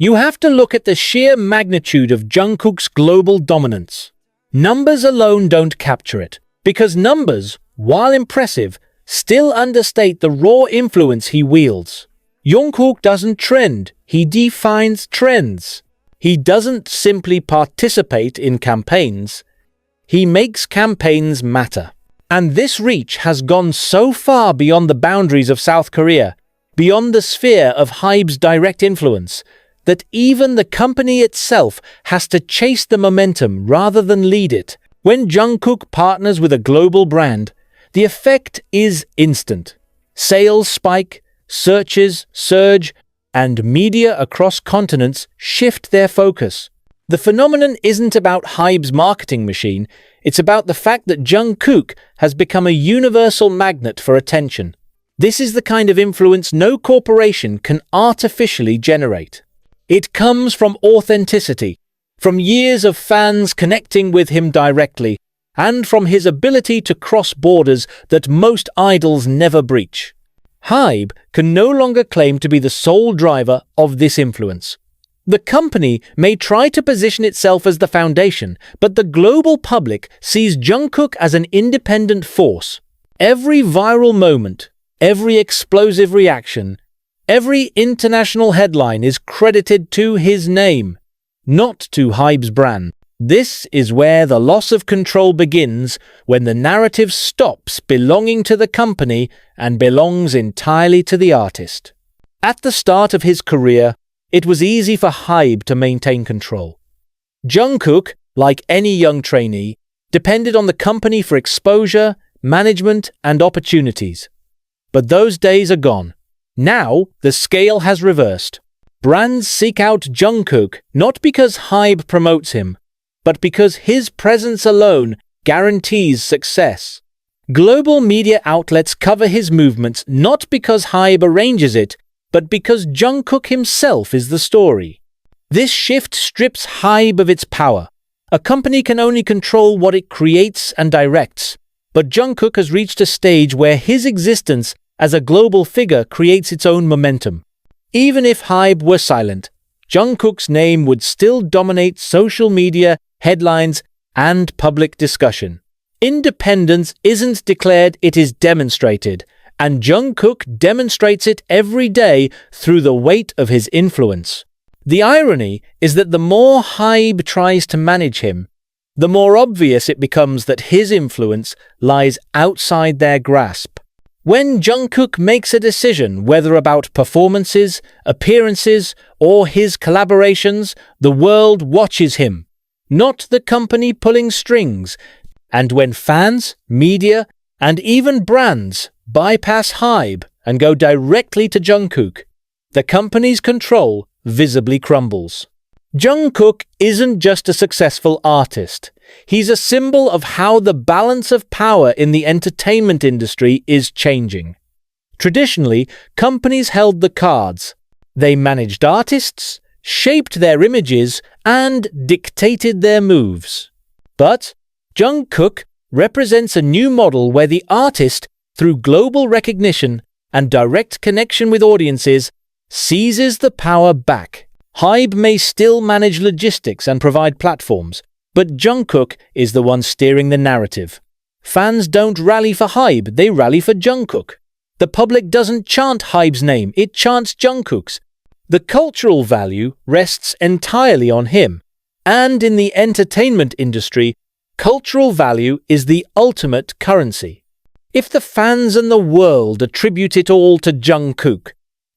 You have to look at the sheer magnitude of Jungkook's global dominance. Numbers alone don't capture it, because numbers, while impressive, still understate the raw influence he wields. Jungkook doesn't trend, he defines trends. He doesn't simply participate in campaigns, he makes campaigns matter. And this reach has gone so far beyond the boundaries of South Korea, beyond the sphere of HYBE's direct influence, that even the company itself has to chase the momentum rather than lead it. When Jungkook partners with a global brand, the effect is instant. Sales spike, searches surge, and media across continents shift their focus. The phenomenon isn't about HYBE's marketing machine, it's about the fact that Jungkook has become a universal magnet for attention. This is the kind of influence no corporation can artificially generate. It comes from authenticity, from years of fans connecting with him directly, and from his ability to cross borders that most idols never breach. HYBE can no longer claim to be the sole driver of this influence. The company may try to position itself as the foundation, but the global public sees Jungkook as an independent force. Every viral moment, every explosive reaction, every international headline is credited to his name, not to HYBE's brand. This is where the loss of control begins, when the narrative stops belonging to the company and belongs entirely to the artist. At the start of his career, it was easy for HYBE to maintain control. Jungkook, like any young trainee, depended on the company for exposure, management, and opportunities. But those days are gone. Now, the scale has reversed. Brands seek out Jungkook not because HYBE promotes him, but because his presence alone guarantees success. Global media outlets cover his movements not because HYBE arranges it, but because Jungkook himself is the story. This shift strips HYBE of its power. A company can only control what it creates and directs, but Jungkook has reached a stage where his existence as a global figure creates its own momentum. Even if HYBE were silent, Jungkook's name would still dominate social media, headlines, and public discussion. Independence isn't declared, it is demonstrated, and Jungkook demonstrates it every day through the weight of his influence. The irony is that the more HYBE tries to manage him, the more obvious it becomes that his influence lies outside their grasp. When Jungkook makes a decision, whether about performances, appearances, or his collaborations, the world watches him, not the company pulling strings. And when fans, media, and even brands bypass HYBE and go directly to Jungkook, the company's control visibly crumbles. Jungkook isn't just a successful artist. He's a symbol of how the balance of power in the entertainment industry is changing. Traditionally, companies held the cards. They managed artists, shaped their images, and dictated their moves. But Jungkook represents a new model where the artist, through global recognition and direct connection with audiences, seizes the power back. HYBE may still manage logistics and provide platforms, but Jungkook is the one steering the narrative. Fans don't rally for HYBE, they rally for Jungkook. The public doesn't chant HYBE's name, it chants Jungkook's. The cultural value rests entirely on him. And in the entertainment industry, cultural value is the ultimate currency. If the fans and the world attribute it all to Jungkook,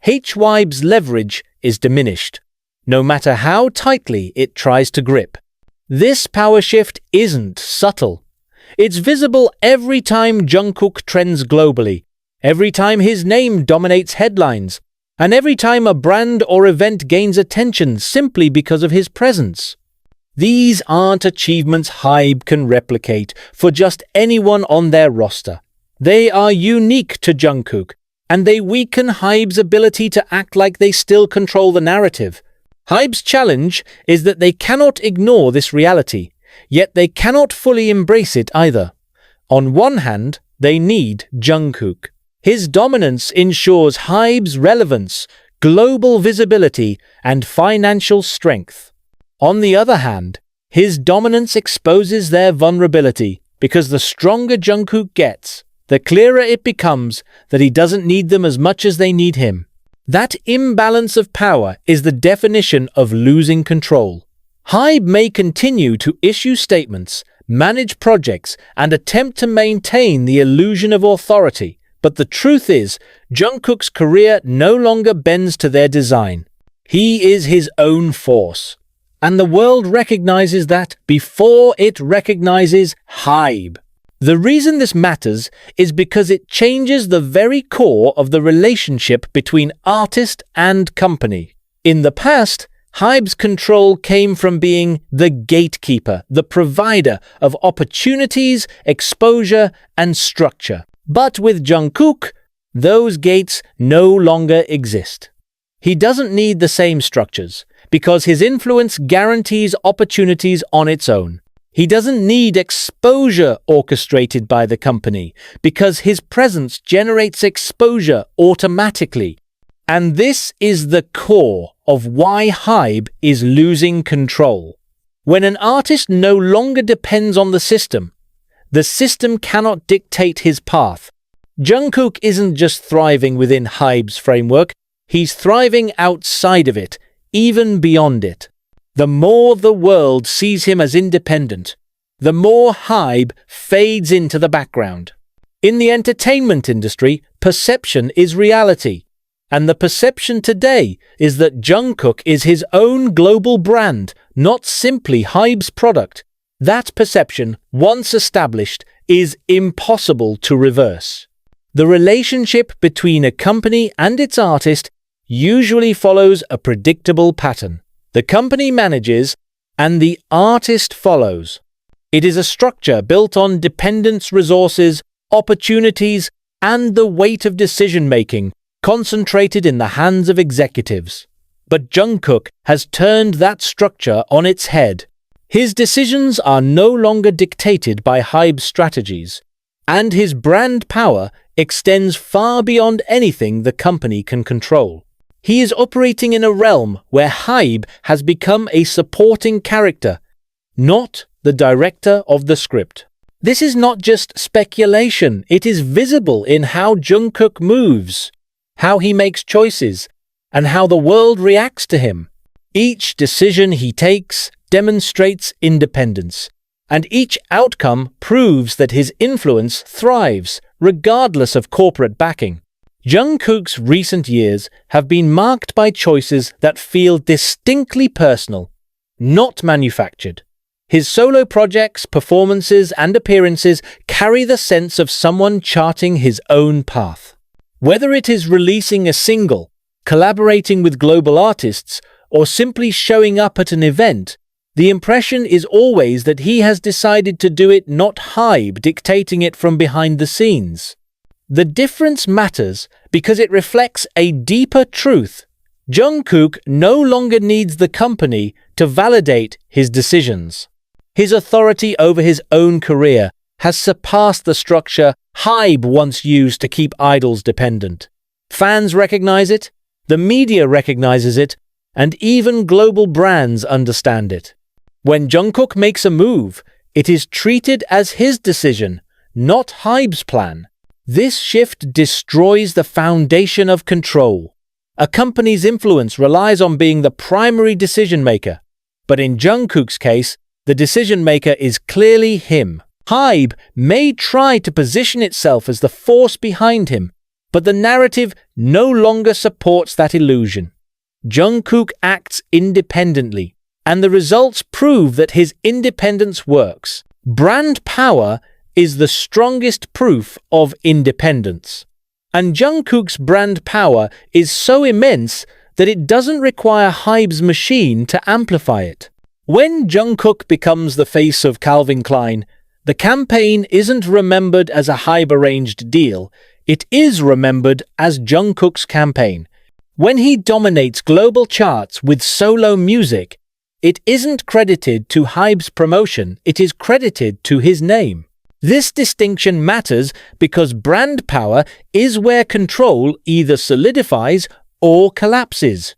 HYBE's leverage is diminished, no matter how tightly it tries to grip. This power shift isn't subtle. It's visible every time Jungkook trends globally, every time his name dominates headlines, and every time a brand or event gains attention simply because of his presence. These aren't achievements HYBE can replicate for just anyone on their roster. They are unique to Jungkook, and they weaken HYBE's ability to act like they still control the narrative. HYBE's challenge is that they cannot ignore this reality, yet they cannot fully embrace it either. On one hand, they need Jungkook. His dominance ensures HYBE's relevance, global visibility, and financial strength. On the other hand, his dominance exposes their vulnerability because the stronger Jungkook gets, the clearer it becomes that he doesn't need them as much as they need him. That imbalance of power is the definition of losing control. HYBE may continue to issue statements, manage projects, and attempt to maintain the illusion of authority, but the truth is, Jungkook's career no longer bends to their design. He is his own force. And the world recognizes that before it recognizes HYBE. The reason this matters is because it changes the very core of the relationship between artist and company. In the past, HYBE's control came from being the gatekeeper, the provider of opportunities, exposure, and structure. But with Jungkook, those gates no longer exist. He doesn't need the same structures, because his influence guarantees opportunities on its own. He doesn't need exposure orchestrated by the company, because his presence generates exposure automatically. And this is the core of why HYBE is losing control. When an artist no longer depends on the system cannot dictate his path. Jungkook isn't just thriving within HYBE's framework, he's thriving outside of it, even beyond it. The more the world sees him as independent, the more HYBE fades into the background. In the entertainment industry, perception is reality. And the perception today is that Jungkook is his own global brand, not simply HYBE's product. That perception, once established, is impossible to reverse. The relationship between a company and its artist usually follows a predictable pattern. The company manages, and the artist follows. It is a structure built on dependence, resources, opportunities, and the weight of decision-making, concentrated in the hands of executives. But Jungkook has turned that structure on its head. His decisions are no longer dictated by HYBE's strategies, and his brand power extends far beyond anything the company can control. He is operating in a realm where HYBE has become a supporting character, not the director of the script. This is not just speculation, it is visible in how Jungkook moves, how he makes choices, and how the world reacts to him. Each decision he takes demonstrates independence, and each outcome proves that his influence thrives, regardless of corporate backing. Jungkook's recent years have been marked by choices that feel distinctly personal, not manufactured. His solo projects, performances, and appearances carry the sense of someone charting his own path. Whether it is releasing a single, collaborating with global artists, or simply showing up at an event, the impression is always that he has decided to do it, not HYBE dictating it from behind the scenes. The difference matters because it reflects a deeper truth. Jungkook no longer needs the company to validate his decisions. His authority over his own career has surpassed the structure HYBE once used to keep idols dependent. Fans recognize it, the media recognizes it, and even global brands understand it. When Jungkook makes a move, it is treated as his decision, not HYBE's plan. This shift destroys the foundation of control. A company's influence relies on being the primary decision-maker, but in Jungkook's case, the decision-maker is clearly him. HYBE may try to position itself as the force behind him, but the narrative no longer supports that illusion. Jungkook acts independently, and the results prove that his independence works. Brand power is the strongest proof of independence. And Jungkook's brand power is so immense that it doesn't require HYBE's machine to amplify it. When Jungkook becomes the face of Calvin Klein, the campaign isn't remembered as a HYBE-arranged deal, it is remembered as Jungkook's campaign. When he dominates global charts with solo music, it isn't credited to HYBE's promotion, it is credited to his name. This distinction matters because brand power is where control either solidifies or collapses.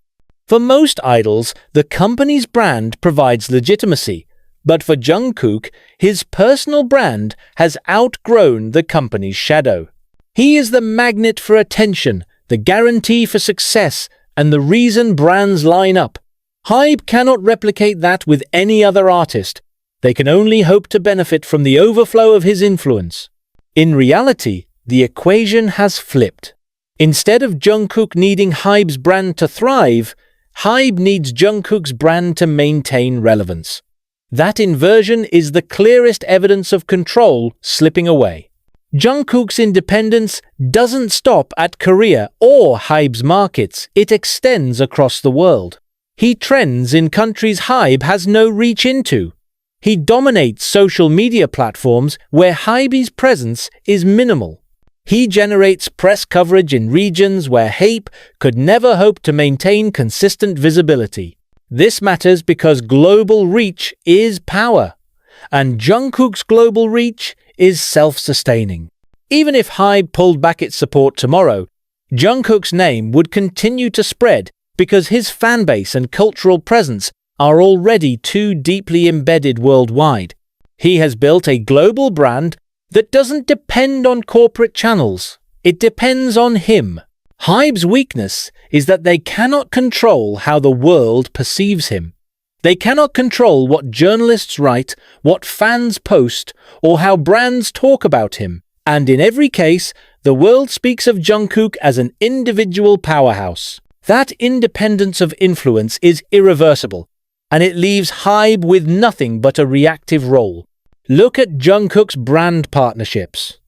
For most idols, the company's brand provides legitimacy, but for Jungkook, his personal brand has outgrown the company's shadow. He is the magnet for attention, the guarantee for success, and the reason brands line up. HYBE cannot replicate that with any other artist. They can only hope to benefit from the overflow of his influence. In reality, the equation has flipped. Instead of Jungkook needing HYBE's brand to thrive, HYBE needs Jungkook's brand to maintain relevance. That inversion is the clearest evidence of control slipping away. Jungkook's independence doesn't stop at Korea or HYBE's markets, it extends across the world. He trends in countries HYBE has no reach into. He dominates social media platforms where HYBE's presence is minimal. He generates press coverage in regions where HYBE could never hope to maintain consistent visibility. This matters because global reach is power, and Jungkook's global reach is self-sustaining. Even if HYBE pulled back its support tomorrow, Jungkook's name would continue to spread because his fanbase and cultural presence are already too deeply embedded worldwide. He has built a global brand that doesn't depend on corporate channels. It depends on him. HYBE's weakness is that they cannot control how the world perceives him. They cannot control what journalists write, what fans post, or how brands talk about him. And in every case, the world speaks of Jungkook as an individual powerhouse. That independence of influence is irreversible, and it leaves HYBE with nothing but a reactive role. Look at Jungkook's brand partnerships.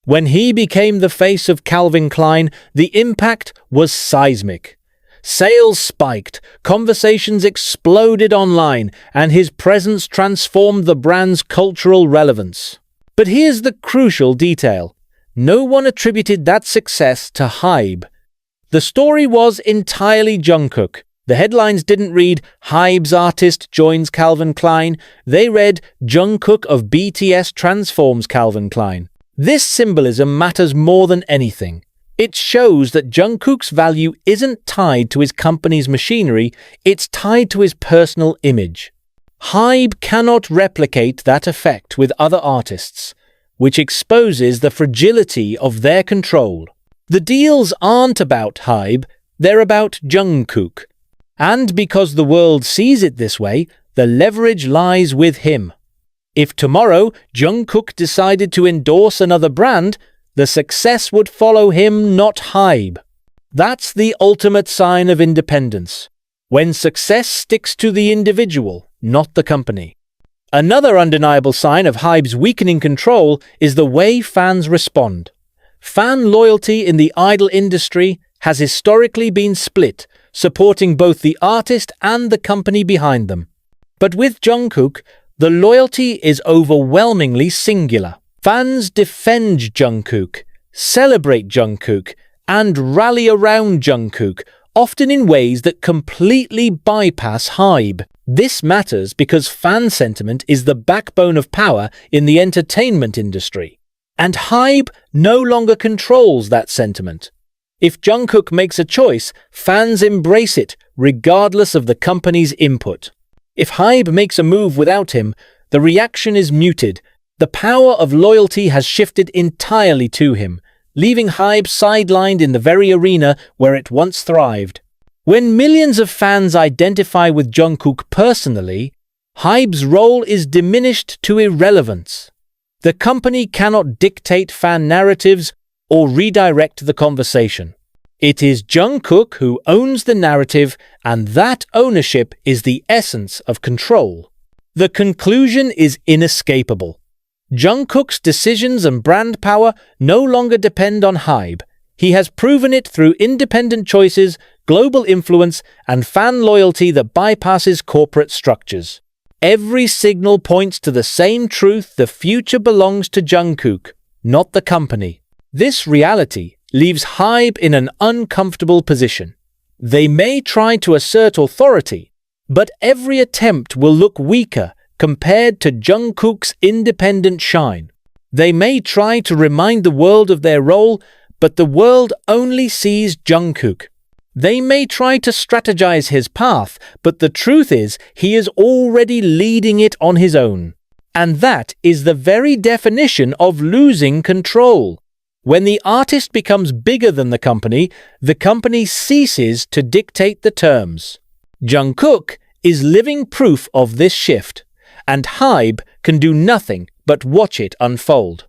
When he became the face of Calvin Klein, the impact was seismic. Sales spiked, conversations exploded online, and his presence transformed the brand's cultural relevance. But here's the crucial detail. No one attributed that success to HYBE. The story was entirely Jungkook. The headlines didn't read, HYBE's artist joins Calvin Klein. They read, Jungkook of BTS transforms Calvin Klein. This symbolism matters more than anything. It shows that Jungkook's value isn't tied to his company's machinery, it's tied to his personal image. HYBE cannot replicate that effect with other artists, which exposes the fragility of their control. The deals aren't about HYBE, they're about Jungkook. And because the world sees it this way, the leverage lies with him. If tomorrow Jungkook decided to endorse another brand, the success would follow him, not HYBE. That's the ultimate sign of independence, when success sticks to the individual, not the company. Another undeniable sign of HYBE's weakening control is the way fans respond. Fan loyalty in the idol industry has historically been split, supporting both the artist and the company behind them. But with Jungkook, the loyalty is overwhelmingly singular. Fans defend Jungkook, celebrate Jungkook, and rally around Jungkook, often in ways that completely bypass HYBE. This matters because fan sentiment is the backbone of power in the entertainment industry. And HYBE no longer controls that sentiment. If Jungkook makes a choice, fans embrace it, regardless of the company's input. If HYBE makes a move without him, the reaction is muted. The power of loyalty has shifted entirely to him, leaving HYBE sidelined in the very arena where it once thrived. When millions of fans identify with Jungkook personally, HYBE's role is diminished to irrelevance. The company cannot dictate fan narratives or redirect the conversation. It is Jungkook who owns the narrative, and that ownership is the essence of control. The conclusion is inescapable. Jungkook's decisions and brand power no longer depend on HYBE. He has proven it through independent choices, global influence, and fan loyalty that bypasses corporate structures. Every signal points to the same truth: the future belongs to Jungkook, not the company. This reality leaves HYBE in an uncomfortable position. They may try to assert authority, but every attempt will look weaker compared to Jungkook's independent shine. They may try to remind the world of their role, but the world only sees Jungkook. They may try to strategize his path, but the truth is he is already leading it on his own. And that is the very definition of losing control. When the artist becomes bigger than the company ceases to dictate the terms. Jungkook is living proof of this shift, and HYBE can do nothing but watch it unfold.